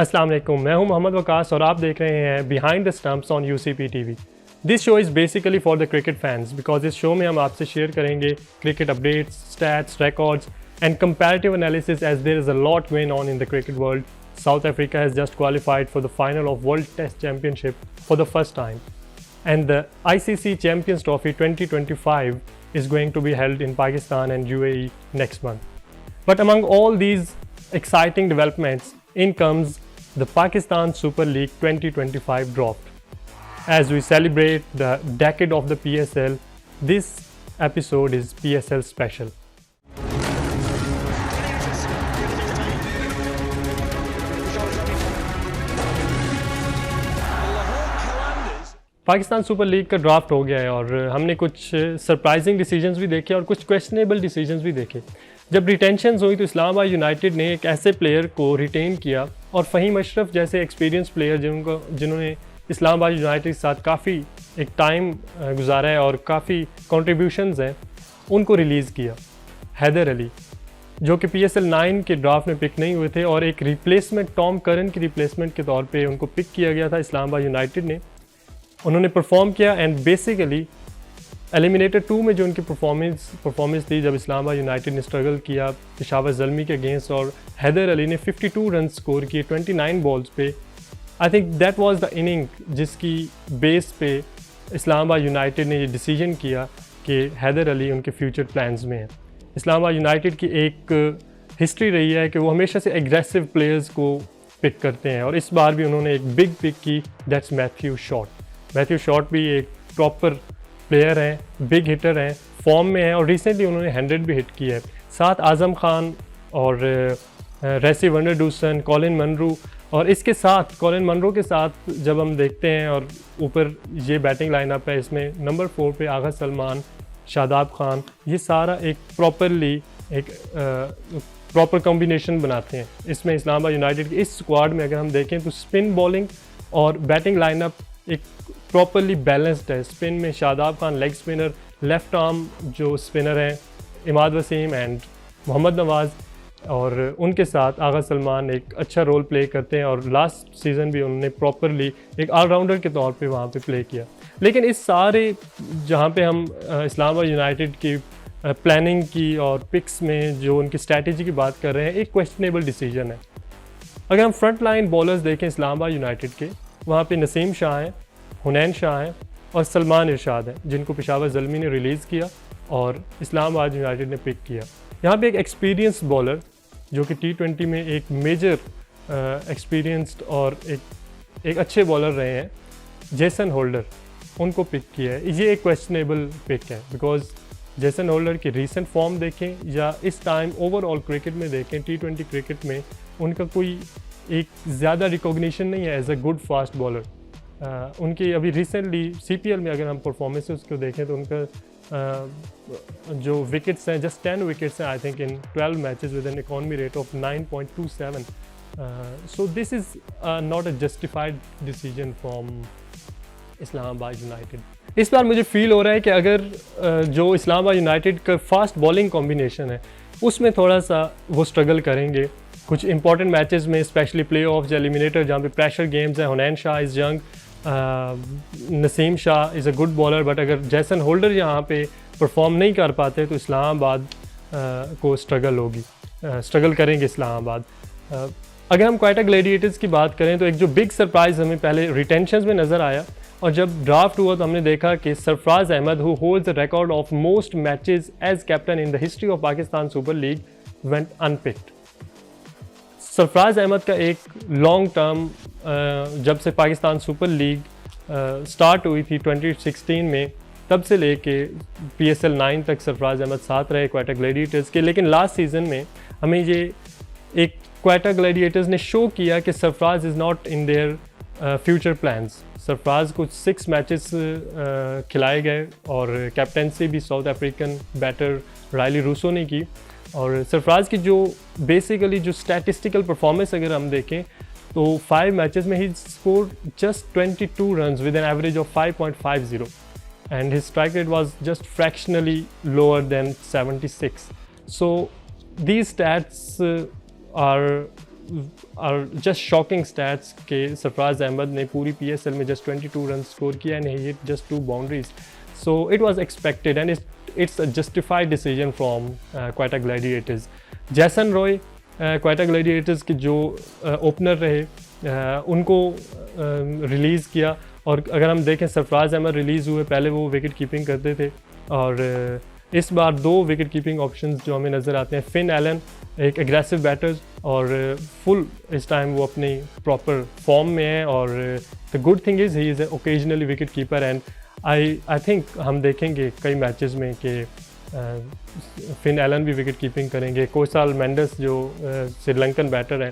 अस्सलाम वालेकुम, मैं हूं मोहम्मद वकास और आप देख रहे हैं behind the stumps on UCP TV। This show is basically for the cricket fans because इस शो में हम आपसे शेयर करेंगे cricket updates, stats, records and comparative analysis as there is a lot going on in the cricket world. South Africa has just qualified for the final of World Test Championship for the first time, and the ICC Champions Trophy 2025 is going to be held in Pakistan and UAE next month. But among all these exciting developments, in comes the Pakistan Super League 2025 draft. As we celebrate the decade of the PSL, this episode is PSL special. Pakistan super league का draft हो गया है और हमने कुछ surprising decisions भी देखे और कुछ क्वेश्चनेबल डिसीजंस भी देखे। जब रिटेंशंस हुई तो इस्लामाबाद यूनाइटेड ने एक ऐसे प्लेयर को रिटेन किया और फ़हीम अशरफ जैसे एक्सपीरियंस प्लेयर जिन्होंने इस्लामाबाद यूनाइटेड के साथ काफ़ी एक टाइम गुजारा है और काफ़ी कॉन्ट्रीब्यूशंस हैं, उनको रिलीज़ किया। हैदर अली जो कि PSL 9 के ड्राफ्ट में पिक नहीं हुए थे और एक रिप्लेसमेंट टॉम करन की रिप्लेसमेंट के तौर पे उनको पिक किया गया था इस्लामाबाद यूनाइटेड ने। उन्होंने परफॉर्म किया एंड बेसिकली एलिमिनेटर 2 में जो उनकी परफॉर्मेंस थी जब इस्लामाबाद यूनाइटेड ने स्ट्रगल किया पेशावर ज़ल्मी के अगेंस्ट और हैदर अली ने 52 रन स्कोर किए 29 बॉल्स पे। I think that was the inning जिसकी बेस पे इस्लामाबाद यूनाइटेड ने ये डिसीजन किया कि हैदर अली उनके फ्यूचर प्लान्स में है। इस्लामाबाद यूनाइटेड की एक हिस्ट्री रही है कि वो हमेशा से एग्रेसिव प्लेयर्स को पिक करते हैं और इस बार भी उन्होंने एक बिग पिक की, that's Matthew Short. Matthew Short भी एक प्रॉपर प्लेयर हैं, बिग हिटर हैं, फॉर्म में हैं और रिसेंटली उन्होंने 100 भी हिट किया है। साथ आज़म खान और रेसी वंडरडूसन, कॉलिन मनरो और इसके साथ कॉलिन मनरो के साथ जब हम देखते हैं और ऊपर ये बैटिंग लाइनअप है, इसमें नंबर 4 पे आगा सलमान, शादाब खान, ये सारा एक प्रॉपरली एक प्रॉपर कॉम्बिनेशन बनाते हैं। इसमें इस्लामाबाद यूनाइटेड की इस स्क्वाड में अगर हम देखें तो स्पिन बॉलिंग और बैटिंग लाइनअप एक प्रॉपरली बैलेंस्ड है। स्पिन में Shadab Khan leg spinner, left arm जो स्पिनर हैं इमाद वसीम एंड मोहम्मद नवाज़ और उनके साथ आगा सलमान एक अच्छा रोल प्ले करते हैं और लास्ट सीज़न भी उन्होंने प्रॉपरली एक ऑलराउंडर के तौर पे वहाँ पे प्ले किया। लेकिन इस सारे जहाँ पे हम इस्लामाबाद यूनाइटेड की प्लानिंग की और पिक्स में जो उनकी स्ट्रैटेजी की बात कर रहे हैं, एक क्वेश्चनेबल डिसीजन है। अगर हम फ्रंट लाइन बॉलर्स देखें इस्लामाबाद यूनाइटेड के, वहाँ पे नसीम शाह हैं, हुनैन शाह हैं और सलमान इरशाद हैं जिनको पेशावर ज़ल्मी ने रिलीज़ किया और इस्लामाबाद यूनाइटेड ने पिक किया। यहाँ पे एक एक्सपीरियंस बॉलर जो कि T20 में एक मेजर एक्सपीरियंस्ड और एक अच्छे बॉलर रहे हैं, जेसन होल्डर, उनको पिक किया है। ये एक क्वेश्चनेबल पिक है बिकॉज जेसन होल्डर की रीसेंट फॉर्म देखें या इस टाइम ओवरऑल क्रिकेट में देखें, T20 क्रिकेट में उनका कोई एक ज़्यादा रिकॉग्निशन नहीं है as a good fast bowler. उनकी अभी रिसेंटली CPL में अगर हम परफॉर्मेंसेस को देखें तो उनका जो विकेट्स हैं जस्ट 10 विकेट्स हैं I think in 12 matches with N economy rate of 9.27। So this is not a justified decision from Islamabad United. इस बार मुझे फील हो रहा है कि अगर जो इस्लामाबाद यूनाइटेड का फास्ट बॉलिंग कॉम्बिनेशन है उसमें थोड़ा सा वो स्ट्रगल करेंगे कुछ इंपॉर्टेंट मैचेस में, स्पेशली प्ले ऑफ या एलिमिनेटर जहाँ पे प्रेशर गेम्स हैं। Hunain Shah is young, Naseem Shah is a good bowler, but अगर जैसन होल्डर यहाँ पे परफॉर्म नहीं कर पाते तो इस्लामाबाद को स्ट्रगल करेंगे इस्लामाबाद। अगर हम क्वाइटा ग्लैडिएटर्स की बात करें तो एक जो बिग सरप्राइज़ हमें पहले रिटेंशंस में नज़र आया और जब ड्राफ्ट हुआ तो हमने देखा कि Sarfaraz Ahmed who holds the record of most matches as captain in the history of Pakistan super league went unpicked. Sarfaraz Ahmed का एक लॉन्ग टर्म जब से पाकिस्तान सुपर लीग स्टार्ट हुई थी 2016 में, तब से लेके PSL 9 तक सरफराज अहमद साथ रहे क्वाइटा ग्लैडिएटर्स के। लेकिन लास्ट सीज़न में हमें ये एक क्वाइटा ग्लैडिएटर्स ने शो किया कि Sarfaraz is not in their future plans. Sarfaraz को 6 मैचेस खिलाए गए और कैप्टनसी भी South African batter Rilee Rossouw ने की और सरफराज की जो बेसिकली जो स्टैटिस्टिकल परफॉर्मेंस अगर हम देखें तो 5 मैचेस में he score just 22 runs with an average of 5.50 and his strike rate was just fractionally lower than 76। So these stats are are just shocking stats के सरफराज अहमद ने पूरी PSL में जस्ट 22 रन स्कोर किया and he hit just 2 boundaries. So it was expected and it's a justified decision from Quetta Gladiators. जैसन Roy Quetta Gladiators के जो opener रहे उनको रिलीज़ किया. और अगर हम देखें सरफराज अहमद रिलीज़ हुए, पहले वो विकेट कीपिंग करते थे और इस बार 2 विकेट कीपिंग ऑप्शंस जो हमें नज़र आते हैं. फिन एलन एक एग्रेसिव बैटर और फुल इस टाइम वो अपनी प्रॉपर फॉर्म में है और the good thing is he is occasionally wicket keeper and I think हम देखेंगे कई मैचेस में कि फिन एलन भी विकेट कीपिंग करेंगे. कोसाल मेंडस जो श्रीलंकन बैटर है.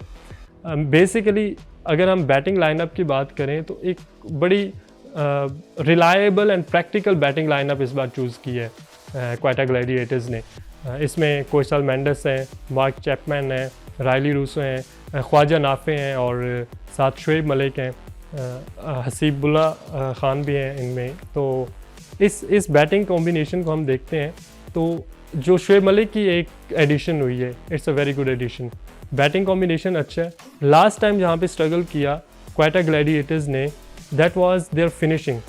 बेसिकली अगर हम बैटिंग लाइनअप की बात करें तो एक बड़ी reliable and practical batting lineup इस बार चूज़ की है क्वेटा ग्लैडिएटर्स ने. इसमें कोसाल मेंडस हैं, मार्क चैपमैन हैं, रायली रूसो हैं, ख्वाजा नाफे हैं और साथ शुएब मलिक हैं, हसीबुल्ला ख़ान भी हैं इनमें. तो इस बैटिंग कॉम्बिनेशन को हम देखते हैं तो जो शुएब मलिक की एक एडिशन हुई है, it's a very good addition. Batting combination अच्छा है. लास्ट टाइम जहाँ पे स्ट्रगल किया क्वेटा ग्लैडिएटर्स ने, that was their finishing.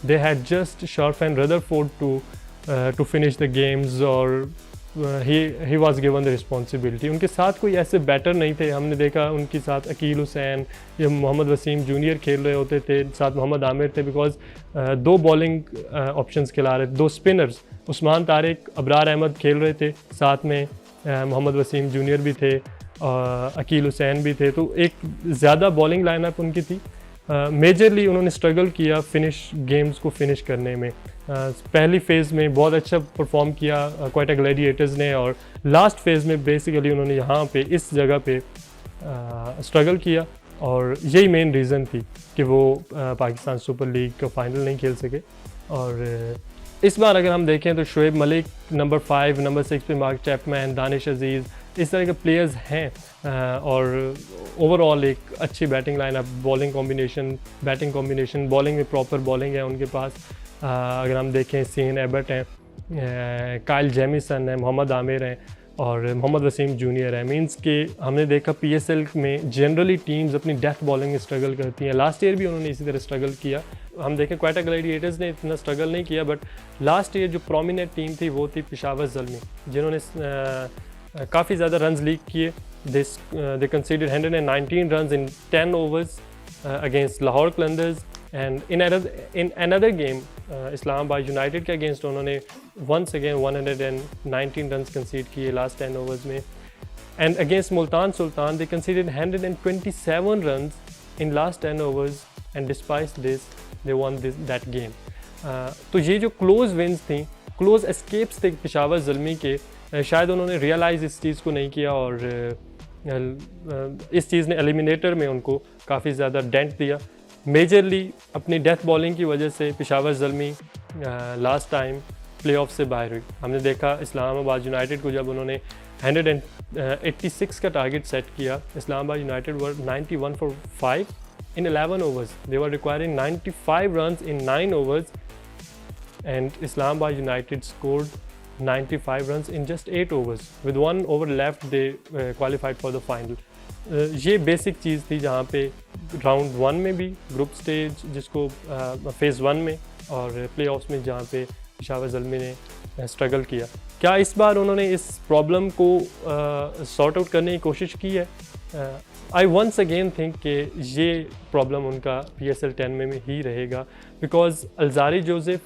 They had just Sharf and Rutherford to finish the games और he was given the responsibility. उनके साथ कोई ऐसे बैटर नहीं थे. हमने देखा उनके साथ अकील हुसैन या मोहम्मद वसीम जूनियर खेल रहे होते थे, साथ मोहम्मद आमिर थे बिकॉज 2 बॉलिंग ऑप्शंस खिला रहे थे, 2 स्पिनर्स उस्मान तारिक, अबरार अहमद खेल रहे थे, साथ में मोहम्मद वसीम जूनियर भी थे, अकील हुसैन भी थे. तो एक ज़्यादा बॉलिंग लाइनअप उनकी थी. मेजरली उन्होंने स्ट्रगल किया फिनिश गेम्स को फिनिश करने में. पहली फ़ेज़ में बहुत अच्छा परफॉर्म किया क्वेटा ग्लैडिएटर्स ने और लास्ट फेज़ में बेसिकली उन्होंने यहाँ पे इस जगह पे स्ट्रगल किया और यही मेन रीज़न थी कि वो पाकिस्तान सुपर लीग का फाइनल नहीं खेल सके. और इस बार अगर हम देखें तो शुएब मलिक नंबर 5, नंबर 6 पे मार्क चैपमैन, दानिश अजीज़, इस तरह के प्लेयर्स हैं और ओवरऑल एक अच्छी batting lineup, bowling combination, batting combination, bowling में प्रॉपर बॉलिंग है उनके पास. अगर हम देखें सीन एबर्ट हैं, काइल जेमिसन है, मोहम्मद आमिर हैं और मोहम्मद वसीम जूनियर है. मींस कि हमने देखा PSL में जनरली टीम्स अपनी डेथ बॉलिंग में स्ट्रगल करती हैं. लास्ट ईयर भी उन्होंने इसी तरह स्ट्रगल किया. हम देखें क्वेटा ग्लैडिएटर्स ने इतना स्ट्रगल नहीं किया बट लास्ट ईयर जो प्रोमिनेंट टीम थी वो थी पेशावर ज़ल्मी, जिन्होंने काफ़ी ज़्यादा रन्स लीक किए. They conceded 119 runs in 10 overs against Lahore Qalandars and in another game Islamabad United के अगेंस्ट उन्होंने वंस अगेन 119 रन्स कंसीड किए लास्ट 10 overs में. And against Multan Sultan they conceded 127 runs in last 10 overs and despite this they won that game. तो ये जो close wins थी, close escapes थे पेशावर ज़ल्मी के, शायद उन्होंने रियलाइज़ इस चीज़ को नहीं किया और इस चीज़ ने एलिमिनेटर में उनको काफ़ी ज़्यादा डेंट दिया. मेजरली अपनी डेथ बॉलिंग की वजह से Peshawar Zalmi last time playoff से बाहर हुई. हमने देखा इस्लामाबाद यूनाइटेड को जब उन्होंने 186 का टारगेट सेट किया, Islamabad United were 91 for 5 in 11 overs. They were requiring 95 runs in 9 overs and Islamabad United scored 95 runs in just 8 overs. With 1 over left they qualified for the final. ये बेसिक चीज़ थी जहाँ पे round 1 में भी group stage जिसको phase 1 में और play offs में जहाँ पे पेशावर ज़ल्मी ने स्ट्रगल किया. क्या इस बार उन्होंने इस प्रॉब्लम को सॉर्ट आउट करने की कोशिश की है? आई वंस अगेन थिंक कि ये प्रॉब्लम उनका PSL 10 में ही रहेगा because Alzarri Joseph,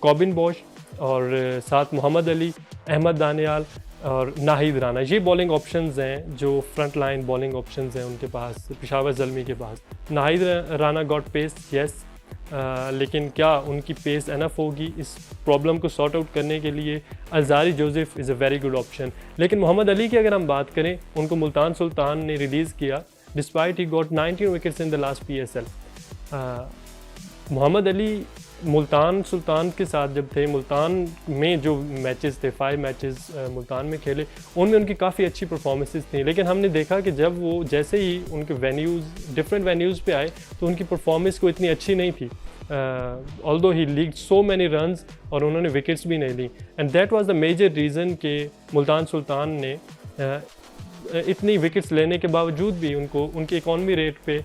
Corbin Bosch और साथ मोहम्मद अली, अहमद दानियाल और नाहिद राना, ये बॉलिंग ऑप्शंस हैं जो फ्रंट लाइन बॉलिंग ऑप्शंस हैं उनके पास पेशावर ज़ल्मी के पास. Naheed Rana got pace yes, लेकिन क्या उनकी पेस एनफ होगी इस प्रॉब्लम को सॉर्ट आउट करने के लिए? Alzarri Joseph is a very good option. लेकिन मोहम्मद अली की अगर हम बात करें, उनको मुल्तान सुल्तान ने रिलीज़ किया despite he got 19 wickets in the last PSL. Mohammad Ali Multan Sultan के साथ जब थे, मुल्तान में जो मैचेस थे 5 मैचेस मुल्तान में खेले, उनमें उनकी काफ़ी अच्छी परफॉर्मेंसेस थी. लेकिन हमने देखा कि जब वो जैसे ही उनके वेन्यूज़ डिफरेंट वेन्यूज़ पे आए तो उनकी परफॉर्मेंस को इतनी अच्छी नहीं थी. Although he leaked so many runs और उन्होंने विकेट्स भी नहीं ली. And that was the major reason कि मुल्तान सुल्तान ने इतनी विकेट्स लेने के बावजूद भी उनको उनकी इकॉनमी रेट पे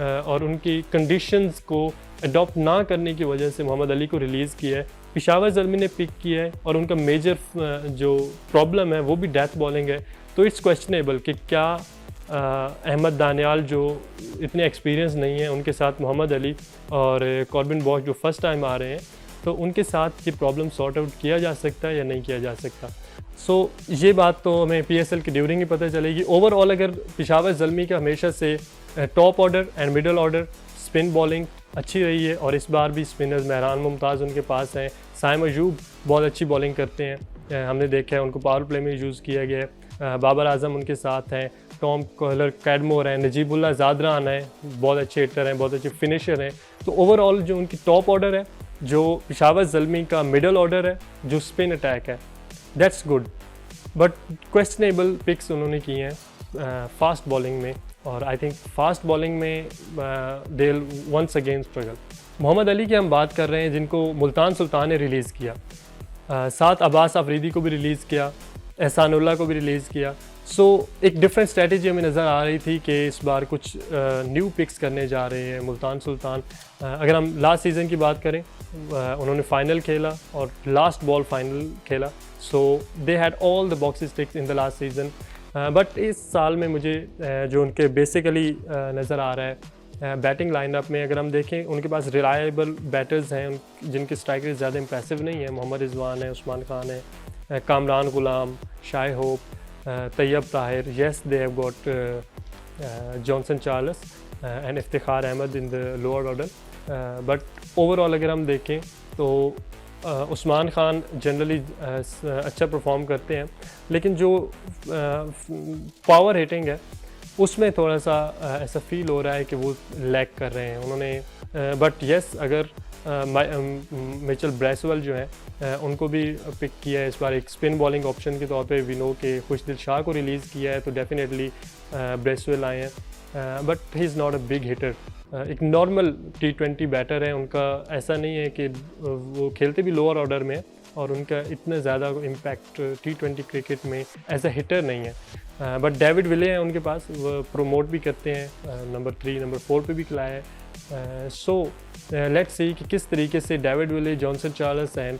और उनकी कंडीशंस को अडॉप्ट ना करने की वजह से मोहम्मद अली को रिलीज़ किया है। पेशावर ज़ल्मी ने पिक किया है और उनका मेजर जो प्रॉब्लम है वो भी डेथ बॉलिंग है। तो इट्स क्वेश्चनेबल कि क्या अहमद दानियाल जो इतने एक्सपीरियंस नहीं है उनके साथ मोहम्मद अली और कॉर्बिन बॉश जो फर्स्ट टाइम आ रहे हैं, तो उनके साथ ये प्रॉब्लम सॉर्ट आउट किया जा सकता है या नहीं किया जा सकता। सो ये बात तो हमें PSL की ड्यूरिंग ही पता चलेगी। ओवरऑल अगर पेशावर ज़ल्मी का हमेशा से top order and middle order spin bowling अच्छी रही है और इस बार भी स्पिनर्स महरान मुमताज़ उनके पास हैं, साइम अयूब बहुत अच्छी बॉलिंग करते हैं, हमने देखा है उनको पावर प्ले में यूज़ किया गया है, बाबर आजम उनके साथ हैं, टॉम कोहलर कैडमोर हैं, नजीबुल्लाह ज़ादरान हैं, बहुत अच्छे हिटर हैं, बहुत अच्छे फिनिशर हैं। तो ओवरऑल जो उनकी टॉप ऑर्डर है, जो पेशावर ज़ल्मी का मिडल ऑर्डर है, जो स्पिन अटैक है, that's good. But questionable picks उन्होंने किए हैं फास्ट बॉलिंग में और आई थिंक फास्ट बॉलिंग में they once again struggle. Mohammad Ali की हम बात कर रहे हैं जिनको मुल्तान सुल्तान ने रिलीज़ किया, साथ अब्बास अफरीदी को भी रिलीज़ किया, एहसानुल्लाह को भी रिलीज़ किया। सो एक डिफरेंट स्ट्रेटजी हमें नज़र आ रही थी कि इस बार कुछ न्यू पिक्स करने जा रहे हैं मुल्तान सुल्तान। अगर हम लास्ट सीज़न की बात करें, उन्होंने फ़ाइनल खेला और लास्ट बॉल फाइनल खेला, so they had all the boxes ticks in the last season. But इस साल में मुझे जो उनके बेसिकली नज़र आ रहा है बैटिंग लाइनअप में, अगर हम देखें उनके पास रिलायबल बैटर्स हैं जिनके स्ट्राइक रेट ज़्यादा इंप्रेसिव नहीं है। मोहम्मद रिजवान है, उस्मान खान है, Kamran Ghulam, Shai Hope, Tayyab Tahir, yes they have got Johnson Charles and Iftikhar Ahmed in the lower order. But overall अगर हम देखें तो उस्मान खान जनरली अच्छा परफॉर्म करते हैं, लेकिन जो पावर हिटिंग है उसमें थोड़ा सा ऐसा फील हो रहा है कि वो लैक कर रहे हैं उन्होंने। बट येस अगर मिचेल ब्रेसवेल जो है उनको भी पिक किया है इस बार एक स्पिन बॉलिंग ऑप्शन के तौर पे। वी नो के खुशदिल शाह को रिलीज़ किया है तो डेफिनेटली ब्रेसवेल आए हैं, but he is not a big hitter. एक नॉर्मल T20 बैटर है, उनका ऐसा नहीं है कि वो खेलते भी लोअर ऑर्डर में और उनका इतना ज़्यादा इम्पैक्ट T20 क्रिकेट में एज अ हिटर नहीं है। बट डेविड विले हैं उनके पास, वो प्रमोट भी करते हैं, नंबर 3 नंबर 4 पे भी खिलाया है। सो लेट्स सी कि किस तरीके से David Willey, Johnson Charles and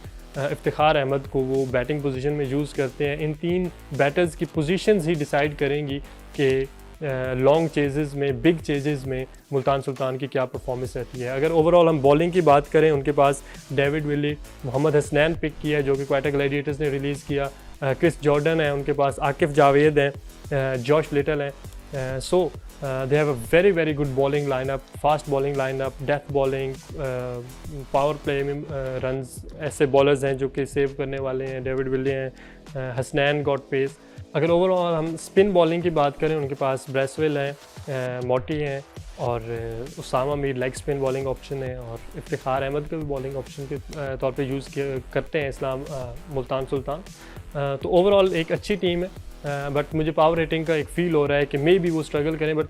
Iftikhar Ahmed को वो बैटिंग पोजीशन में यूज़ करते हैं। इन तीन बैटर्स की पोजीशंस ही डिसाइड करेंगी कि लॉन्ग चेजेस में, बिग चेजेस में मुल्तान सुल्तान की क्या परफॉर्मेंस रहती है। अगर ओवरऑल हम बॉलिंग की बात करें, उनके पास David Willey, Mohammad Hasnain pick किया है जो कि क्वाटा ग्लैडिएटर्स ने रिलीज़ किया, क्रिस जॉर्डन है उनके पास, आकिफ जावेद हैं, जॉश लिटल हैं। So they have a very very good bowling lineup, fast bowling lineup, death bowling, power play में रन्स, ऐसे बॉलर्स हैं जो कि सेव करने वाले हैं। डेविड विली हैं, हसनैन गॉट पेस। अगर ओवरऑल हम स्पिन बॉलिंग की बात करें, उनके पास ब्रेसवेल हैं, मोटी हैं और Usama Mir leg spin bowling option है और इफ्तिखार अहमद का भी बॉलिंग ऑप्शन के तौर पे यूज़ करते हैं मुल्तान सुल्तान। तो ओवरऑल एक अच्छी टीम है, बट मुझे पावर रेटिंग का एक फ़ील हो रहा है कि मे बी वो स्ट्रगल करें, बट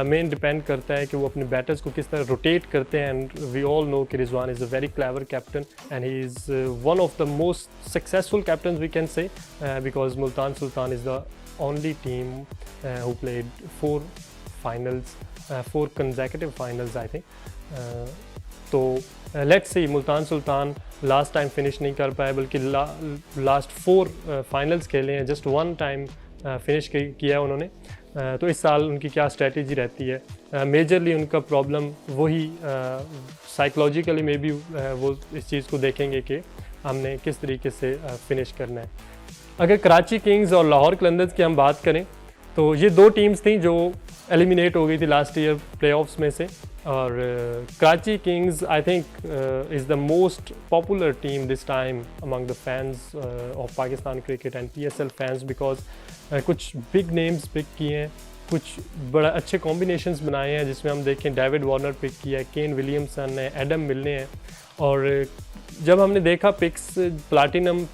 मेन डिपेंड करता है कि वो अपने बैटर्स को किस तरह रोटेट करते हैं। एंड वी ऑल नो कि Rizwan is a very clever captain and he is one of the most successful captain we can say, because Multan Sultan is the only team who played 4 consecutive finals I think। तो let's see, Multan Sultan last time finish नहीं कर पाए बल्कि last 4 finals खेले हैं, just 1 time finish किया है उन्होंने। तो इस साल उनकी क्या स्ट्रेटजी रहती है। मेजरली उनका प्रॉब्लम वही साइकोलॉजिकली में भी वो इस चीज़ को देखेंगे कि हमने किस तरीके से फिनिश करना है। अगर कराची किंग्स और लाहौर कलंदर्स की हम बात करें तो ये 2 टीम्स थी जो एलिमिनेट हो गई थी लास्ट ईयर प्लेऑफ्स में से, और Karachi Kings I think is the most popular team this time among the fans of Pakistan cricket and PSL fans, because कुछ बिग नेम्स पिक किए हैं, कुछ बड़ा अच्छे कॉम्बिनेशंस बनाए हैं, जिसमें हम देखें डेविड वार्नर पिक किया है, केन विलियमसन है, एडम मिलने हैं। और जब हमने देखा पिक्स, प्लाटिनम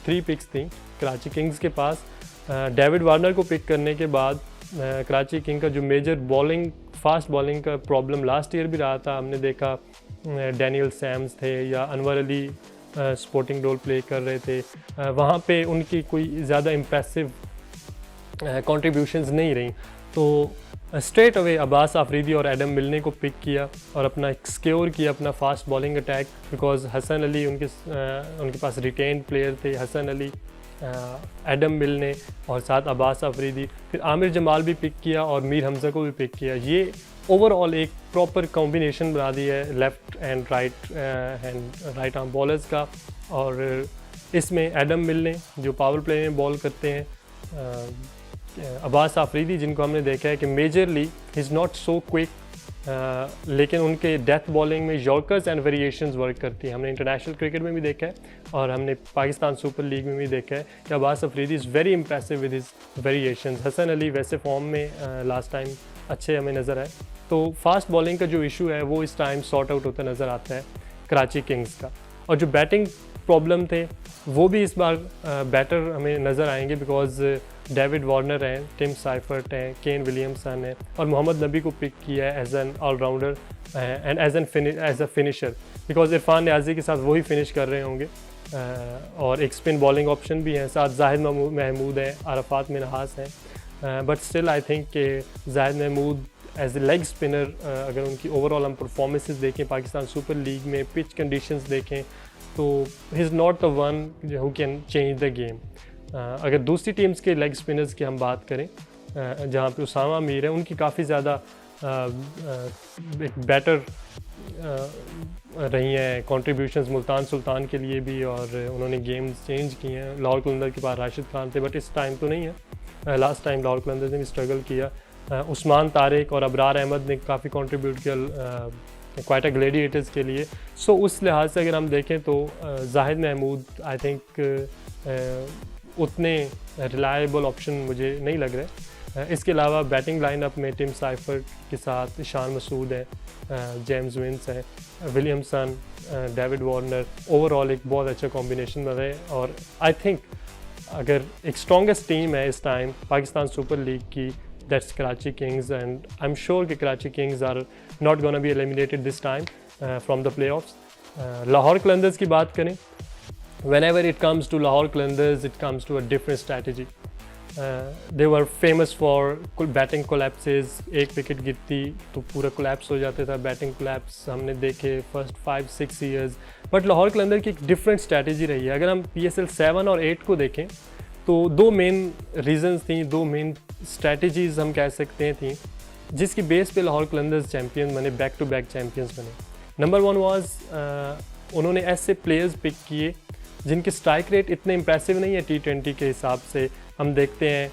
3 पिक्स थी कराची किंग्स के पास। डेविड वार्नर को पिक करने के बाद कराची किंग का जो मेजर बॉलिंग, फास्ट बॉलिंग का प्रॉब्लम लास्ट ईयर भी रहा था, हमने देखा डैनियल सैम्स थे या Anwar Ali sporting role play कर रहे थे, वहाँ पे उनकी कोई ज़्यादा इम्प्रेसिव कंट्रीब्यूशंस नहीं रही, तो स्ट्रेट अवे अब्बास आफरीदी और एडम मिलने को पिक किया और अपना सिक्योर किया अपना fast bowling attack, because Hasan Ali उनके पास रिटेन्ड प्लेयर थे, हसन अली, एडम मिलने और साथ अब्बास आफरीदी, फिर आमिर जमाल भी पिक किया और मीर हमज़ा को भी पिक किया। ये ओवरऑल एक प्रॉपर कॉम्बिनेशन बना दी है left and right arm bowlers का। और इसमें एडम मिलने जो पावर प्ले में बॉल करते हैं, अब्बास आफरीदी जिनको हमने देखा है कि majorly is not so quick, लेकिन उनके डेथ बॉलिंग में यॉर्कर्स एंड वेरिएशंस वर्क करती हैं। हमने इंटरनेशनल क्रिकेट में भी देखा है और हमने पाकिस्तान सुपर लीग में भी देखा है कि Abbas Afridi is very impressive with his variations. Hasan Ali वैसे फॉर्म में लास्ट टाइम अच्छे हमें नज़र आए। तो फास्ट बॉलिंग का जो इशू है वो इस टाइम सॉर्ट आउट होता नज़र आता है कराची किंग्स का। और जो बैटिंग प्रॉब्लम थे वो भी इस बार बेटर हमें नज़र आएंगे, बिकॉज डेविड वार्नर हैं, टिम साइफर्ट हैं, केन विलियमसन हैं और मोहम्मद नबी को पिक किया है as an allrounder and as a finisher, because Irfan Niazi के साथ वही फिनिश कर रहे होंगे। और एक स्पिन बॉलिंग ऑप्शन भी हैं, साथ जाहिद महमूद हैं, अरफात मिनहास हैं, बट स्टिल आई थिंक कि Zahid Mahmood as a leg spinner, अगर उनकी ओवरऑल हम परफॉर्मेंसेस देखें पाकिस्तान सुपर लीग में, पिच कंडीशंस देखें, तो he is not the one who can change the game. अगर दूसरी टीम्स के लेग स्पिनर्स की हम बात करें, जहाँ पे उसामा मीर है, उनकी काफ़ी ज़्यादा एक बेटर रही हैं कंट्रीब्यूशंस मुल्तान सुल्तान के लिए भी, और उन्होंने गेम्स चेंज किए हैं। लाहौर कलंदर के पास राशिद खान थे, बट इस टाइम तो नहीं है। लास्ट टाइम लाहौर कलंदर ने भी स्ट्रगल किया। उस्मान तारिक और अबरार अहमद ने काफ़ी कंट्रीब्यूट किया क्वाइटा ग्लेडिएटर्स के लिए। सो उस लिहाज से अगर हम देखें तो जाहिद महमूद आई थिंक उतने रिलायबल ऑप्शन मुझे नहीं लग रहे। इसके अलावा बैटिंग लाइनअप में टिम साइफर्ट के साथ ईशान मसूद है, जेम्स विंस है, विलियमसन, डेविड वार्नर, ओवरऑल एक बहुत अच्छा कॉम्बिनेशन बन रहा है। और आई थिंक अगर एक स्ट्रॉन्गेस्ट टीम है इस टाइम पाकिस्तान सुपर लीग की, that's Karachi Kings, and I am sure कि Karachi Kings are not gonna be eliminated this time from the playoffs. Lahore Qalandars की बात करें, whenever it comes to Lahore Qalandars, it comes to a different strategy. They were famous for batting collapses. एक wicket गिरती तो पूरा collapse हो जाता था, बैटिंग कोलैप्स हमने देखे फर्स्ट 5-6 ईयर्स। बट लाहौर कलंदर की एक डिफरेंट स्ट्रैटेजी रही है। अगर हम PSL 7 और 8 को देखें तो दो मेन रीजंस थी, दो मेन स्ट्रैटेजीज हम कह सकते हैं थी, जिसकी बेस पे लाहौर कलंदर्स चैम्पियन बने, बैक टू बैक चैम्पियंस बने। नंबर 1 वाज उन्होंने ऐसे प्लेयर्स पिक किए जिनके स्ट्राइक रेट इतने इंप्रेसिव नहीं है T20 के हिसाब से हम देखते हैं,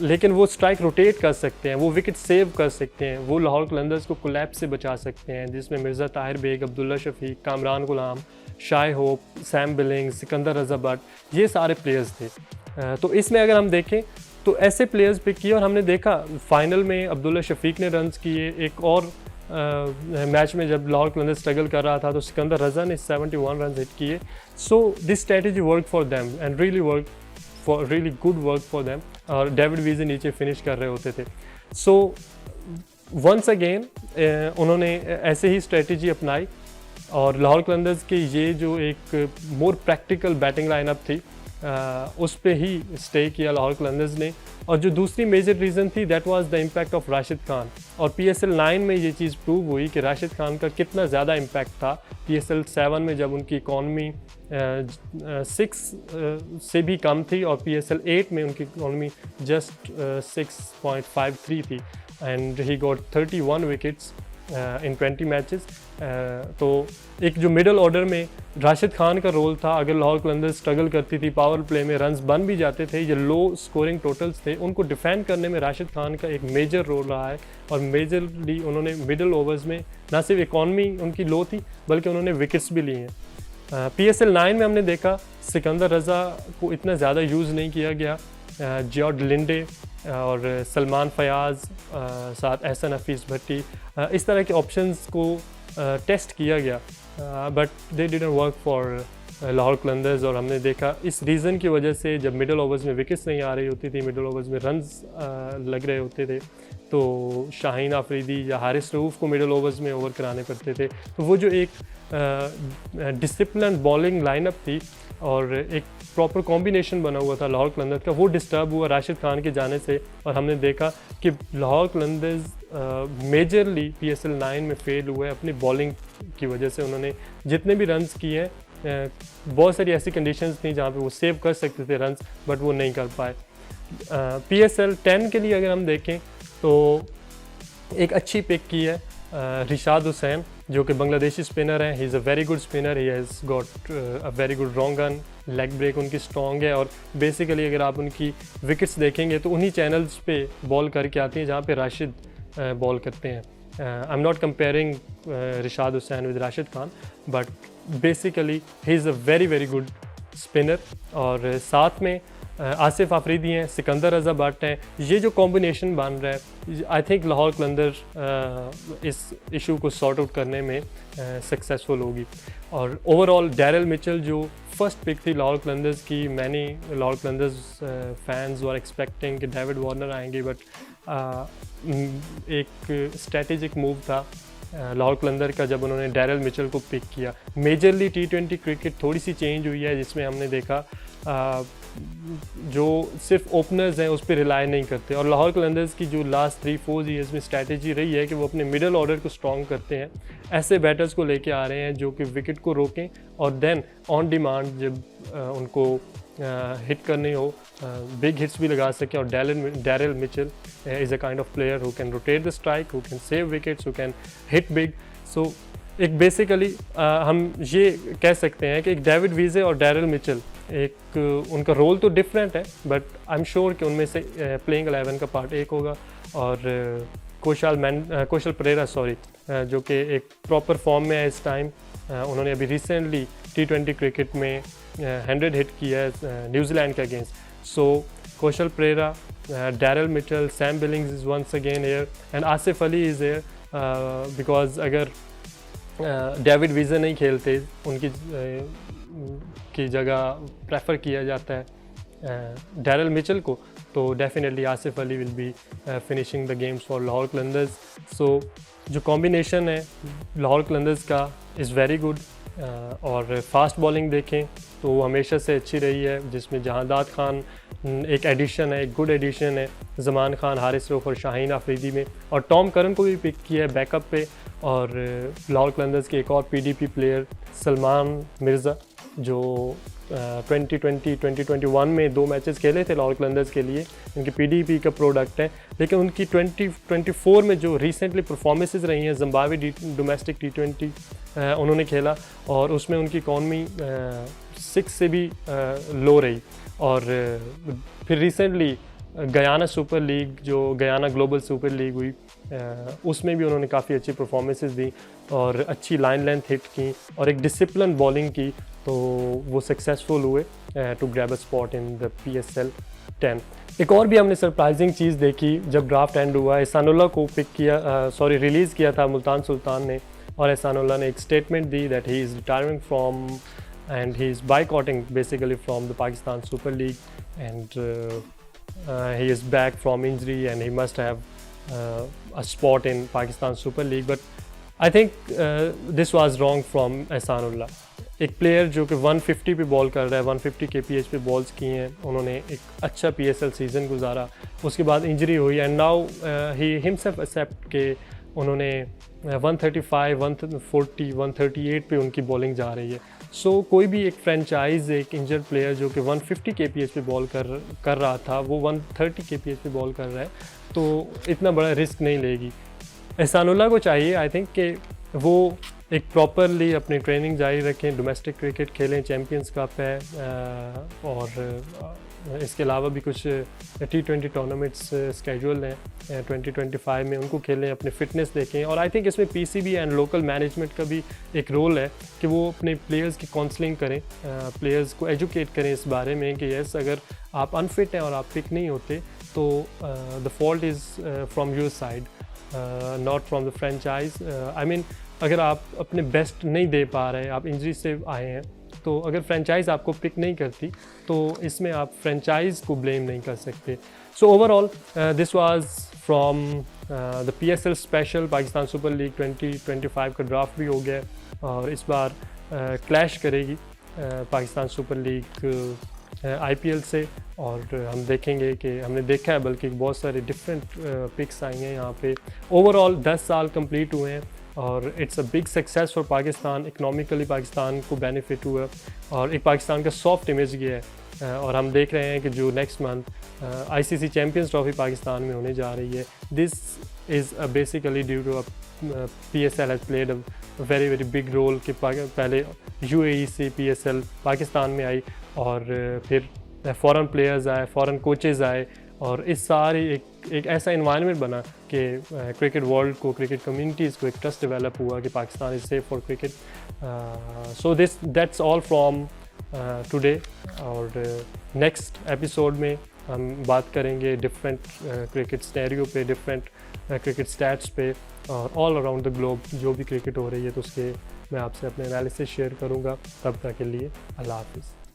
लेकिन वो स्ट्राइक रोटेट कर सकते हैं, वो विकेट सेव कर सकते हैं, वो लाहौर कलंदर्स को कोलैप्स से बचा सकते हैं, जिसमें Mirza Tahir Baig, Abdullah Shafique, Kamran Ghulam, Shai Hope, Sam Billing, Sikandar Raza Bhatt, ये सारे प्लेयर्स थे। तो इसमें अगर हम देखें तो ऐसे प्लेयर्स पिक किए और हमने देखा फाइनल में अब्दुल्ला शफीक ने रन्स किए। एक और मैच में जब लाहौर कलंदर स्ट्रगल कर रहा था तो सिकंदर रज़ा ने 71 रन हिट किए। So this strategy work for them and really good work for them. और डेविड वीज़े नीचे फिनिश कर रहे होते थे। सो वंस अगेन उन्होंने ऐसे ही स्ट्रेटजी अपनाई और लाहौर कलंदर्स के ये जो एक मोर प्रैक्टिकल बैटिंग लाइनअप थी उस पे ही स्टे किया लाहौर कलंदर्स ने। और जो दूसरी मेजर रीज़न थी that was the impact of Rashid Khan. और PSL 9 में ये चीज़ प्रूव हुई कि राशिद खान का कितना ज़्यादा इम्पैक्ट था। PSL 7 में जब उनकी इकॉनमी 6 से भी कम थी और PSL 8 में उनकी इकॉनमी जस्ट 6.53 थी and he got 31 wickets in 20 matches. तो एक जो मिडल ऑर्डर में राशिद खान का रोल था, अगर लाहौर कलंदर स्ट्रगल करती थी, पावर प्ले में रन्स बन भी जाते थे, ये लो स्कोरिंग टोटल्स थे, उनको डिफेंड करने में राशिद खान का एक मेजर रोल रहा है। और मेजरली उन्होंने मिडल ओवर्स में ना सिर्फ इकॉनमी उनकी लो थी बल्कि उन्होंने विकेट्स भी लिए हैं। PSL 9 में हमने देखा सिकंदर रज़ा को इतना ज़्यादा यूज़ नहीं किया गया, जॉर्ज लिंडे और सलमान फयाज़, साथ एहसन हफीज़ भट्टी, इस तरह के ऑप्शंस को टेस्ट किया गया, but they didn't work for Lahore Qalandars, और हमने देखा इस रीज़न की वजह से जब मिडल ओवर्स में विकेट्स नहीं आ रही होती थी, मिडल ओवर्स में रन्स लग रहे होते थे, तो शाहीन आफरीदी या हारिस रऊफ़ को मिडल ओवर्स में ओवर कराने पड़ते थे। तो वो जो एक डिसिप्लिन बॉलिंग लाइनअप थी और एक प्रॉपर कॉम्बिनेशन बना हुआ था लाहौर कलंदर्स का, वो डिस्टर्ब हुआ राशिद खान के जाने से। और हमने देखा कि लाहौर कलंदर्स मेजरली PSL 9 में फेल हुए अपनी बॉलिंग की वजह से। उन्होंने जितने भी रन्स किए हैं, बहुत सारी ऐसी कंडीशंस थी जहाँ पे वो सेव कर सकते थे रन्स, बट वो नहीं कर पाए। PSL 10 के लिए अगर हम देखें तो एक अच्छी पिक की है रिशाद हुसैन, जो कि बांग्लादेशी स्पिनर हैं। He is a very good spinner, he has got a very good long run, leg break उनकी स्ट्रॉन्ग है, और बेसिकली अगर आप उनकी विकेट्स देखेंगे तो उन्हीं चैनल्स पे बॉल करके आती हैं जहाँ पे राशिद बॉल करते हैं। I am not comparing Rishad Hussain with Rashid Khan, but basically he is a very very good spinner. और साथ में आसिफ आफरीदी हैं, सिकंदर रज़ा भट्ट हैं। ये जो कॉम्बिनेशन बन रहा है, आई थिंक लाहौर कलंदर इस इशू को सॉर्ट आउट करने में सक्सेसफुल होगी। और ओवरऑल डैरल मिचेल जो फर्स्ट पिक थी लाहौर कलंदर्स की, many Lahore Qalandars fans were expecting कि डेविड वार्नर आएंगे, बट एक स्ट्रेटेजिक मूव था लाहौर कलंदर का जब उन्होंने डैरल मिचेल को पिक किया। मेजरली T20 क्रिकेट थोड़ी सी चेंज हुई है, जिसमें हमने देखा जो सिर्फ ओपनर्स हैं उस पर रिलाई नहीं करते, और लाहौर कलंदर्स की जो लास्ट 3-4 ईयर्स में स्ट्रैटेजी रही है कि वो अपने मिडल ऑर्डर को स्ट्रॉन्ग करते हैं, ऐसे बैटर्स को लेके आ रहे हैं जो कि विकेट को रोकें और देन ऑन डिमांड जब उनको हिट करनी हो बिग हिट्स भी लगा सकें। और Daryl Mitchell is a kind of player who can rotate the strike, who can save wickets, who can hit big. So एक बेसिकली हम ये कह सकते हैं कि एक डेविड वीज़े और डैरल मिचेल, एक उनका रोल तो डिफरेंट है, बट आई एम श्योर कि उनमें से प्लेइंग 11 का पार्ट एक होगा। और कौशल परेरा जो कि एक प्रॉपर फॉर्म में है इस टाइम, उन्होंने अभी रिसेंटली T20 क्रिकेट में 100 हिट किया है न्यूजीलैंड के against. So Kaushal Perera, Daryl Mitchell, Sam Billings is once again air, and Asif Ali is air, because अगर डेविड वीज़े नहीं खेलते, उनकी की जगह प्रेफर किया जाता है डैरल मिचेल को, तो definitely Asif Ali will be finishing the games for Lahore Qalandars. So जो कॉम्बिनेशन है लाहौर कलंदर्स का इज़ वेरी गुड। और फास्ट बॉलिंग देखें तो वो हमेशा से अच्छी रही है, जिसमें जहांदाद खान एक एडिशन है, एक गुड एडिशन है ज़मान खान, हारिस रऊफ़ और शाहीन आफरीदी में। और टॉम करन को भी पिक किया है बैकअप पे। और लाहौर कलंदर्स के एक और PDP प्लेयर सलमान मिर्ज़ा, जो 2020-2021 में 2 मैचेस खेले थे लाहौर कलंदर्स के लिए, उनकी PDP का प्रोडक्ट है। लेकिन उनकी 2024 में जो रिसेंटली परफॉर्मेंसेस रही हैं, जिम्बाब्वे डोमेस्टिक T20 उन्होंने खेला, और उसमें उनकी इकॉनमी 6 से भी लो रही। और फिर रिसेंटली गयाना सुपर लीग, जो गयाना ग्लोबल सुपर लीग हुई, उसमें भी उन्होंने काफ़ी अच्छी परफॉर्मेंसेस दी और अच्छी लाइन लेंथ हिट की और एक डिसिप्लिन बॉलिंग की, तो वो सक्सेसफुल हुए to grab a spot in the PSL 10। एक और भी हमने सरप्राइजिंग चीज़ देखी जब ड्राफ्ट एंड हुआ, एहसानुल्लाह को रिलीज़ किया था मुल्तान सुल्तान ने, और एहसानुल्लाह ने एक statement the that he is retiring from and he is boycotting basically from the Pakistan Super League, and he is back from injury and he must have a spot in Pakistan Super League, but I think this was wrong from Ehsanullah। एक player जो कि 150 पे ball कर रहा है, 150 kph पे balls की हैं, उन्होंने एक अच्छा PSL सीज़न गुजारा, उसके बाद इंजरी हुई, and now he himself accept के उन्होंने 135, 140, 138 पे उनकी बॉलिंग जा रही है। सो कोई भी एक फ्रेंचाइज एक इंजर्ड प्लेयर जो कि 150 kph पे बॉल कर रहा था, वो 130 kph पे बॉल कर रहा है, तो इतना बड़ा रिस्क नहीं लेगी। एहसानुल्लाह को चाहिए आई थिंक कि वो एक प्रॉपरली अपनी ट्रेनिंग जारी रखें, डोमेस्टिक क्रिकेट खेलें, चैम्पियंस कप है, और इसके अलावा भी कुछ T20 टूर्नामेंट्स स्केड्यूल हैं 2025 में, उनको खेलें, अपने फिटनेस देखें। और आई थिंक इसमें PCB एंड लोकल मैनेजमेंट का भी एक रोल है कि वो अपने प्लेयर्स की काउंसलिंग करें, प्लेयर्स को एजुकेट करें इस बारे में कि यस, अगर आप अनफिट हैं और आप पिक नहीं होते तो the fault is from your side, not from the franchise. I mean अगर आप अपने बेस्ट नहीं दे पा रहे, आप इंजरी से आए हैं, तो अगर फ्रेंचाइज आपको पिक नहीं करती तो इसमें आप फ्रेंचाइज को ब्लेम नहीं कर सकते। So overall this was from the PSL special. Pakistan super league 2025 का ड्राफ्ट भी हो गया और इस बार क्लैश करेगी पाकिस्तान सुपर लीग IPL से, और हम देखेंगे कि हमने देखा है बल्कि बहुत सारे डिफरेंट पिक्स आई हैं यहाँ पे। ओवरऑल 10 साल कंप्लीट हुए हैं और it's a big success for Pakistan. Economically Pakistan को बेनिफिट हुआ और एक पाकिस्तान का सॉफ्ट इमेज गया है, और हम देख रहे हैं कि जो next month ICC champions trophy Pakistan में होने जा रही है। This is basically due to PSL has played a very very big role कि पहले UAE से PSL पाकिस्तान में आई और फिर फ़ॉरेन प्लेयर्स आए, फ़ॉरेन कोचेज़ आए, और इस सारी एक ऐसा इन्वायरमेंट बना कि क्रिकेट वर्ल्ड को, क्रिकेट कम्युनिटीज़ को एक ट्रस्ट डेवलप हुआ कि Pakistan is safe for cricket. So that's all from today. और नेक्स्ट एपिसोड में हम बात करेंगे डिफरेंट क्रिकेट सिनेरियो पे, डिफरेंट क्रिकेट स्टैट्स पे, और ऑल अराउंड द ग्लोब जो भी क्रिकेट हो रही है तो उसके मैं आपसे अपने एनालिसिस शेयर करूँगा। तब तक के लिए अल्लाह हाफिज़।